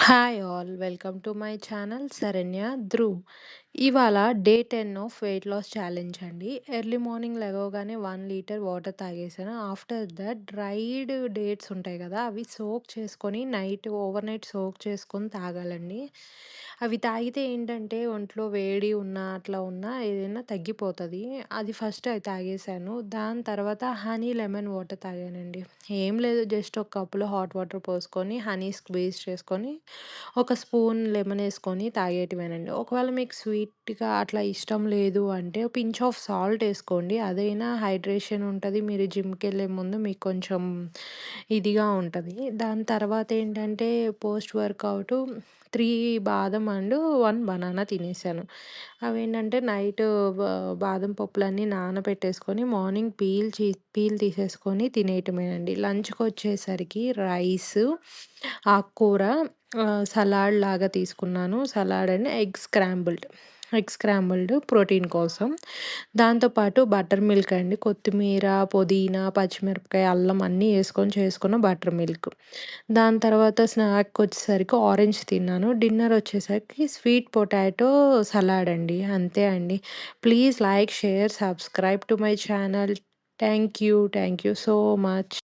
Hi all welcome to my channel Saranya Dhruv. ఇవాళ day 10 of weight loss challenge అండి. Early morning లెగవగానే 1 litre water తాగేసాను. After that dried dates ఉంటాయి కదా, అవి సోక్ చేసుకొని ఓవర్ నైట్ సోక్ చేసుకొని తాగాలండి. అవి తాగితే ఏంటంటే ఒంట్లో వేడి ఉన్నా అట్లా ఉన్నా ఏదైనా తగ్గిపోతుంది. అది ఫస్ట్ అవి తాగేసాను. దాని తర్వాత హనీ లెమన్ వాటర్ తాగానండి. ఏం లేదు, జస్ట్ ఒక కప్పులో హాట్ వాటర్ పోసుకొని హనీ స్క్వీజ్ చేసుకొని ఒక స్పూన్ లెమన్ వేసుకొని తాగేటివేనండి. ఒకవేళ మీకు స్వీట్‌గా అట్లా ఇష్టం లేదు అంటే పించ్ ఆఫ్ సాల్ట్ ఏసుకోండి. అదైనా హైడ్రేషన్ ఉంటది. మీరు జిమ్‌కెళ్ళే ముందు మీకు కొంచెం ఇదిగా ఉంటది. దాని తర్వాతేంటంటే పోస్ట్ వర్కౌటు 3 బాదం అండ్ 1 బనానా తినేసాను. అవేంటంటే నైట్ బ బాదం పప్పులన్నీ నానబెట్టేసుకొని మార్నింగ్ పీల్ తీసేసుకొని తినేయటమేనండి. లంచ్‌కొచ్చేసరికి రైసు, ఆకుకూర, సలాడ్ లాగా తీసుకున్నాను. Salad and egg scrambled protein కోసం. దాంతో పాటు బటర్ మిల్క్ అండి. కొత్తిమీర, పుదీనా, పచ్చిమిరపకాయ, అల్లం అన్నీ యేసుకొని చేసుకున్న బటర్ మిల్క్. దాని తర్వాత స్నాక్‌కొచ్చేసరికి ఆరెంజ్ తిన్నాను. డిన్నర్ వచ్చేసరికి స్వీట్ పొటాటో సలాడ్ అండి. అంతే అండి. Please like, share, subscribe to my channel. Thank you. Thank you so much.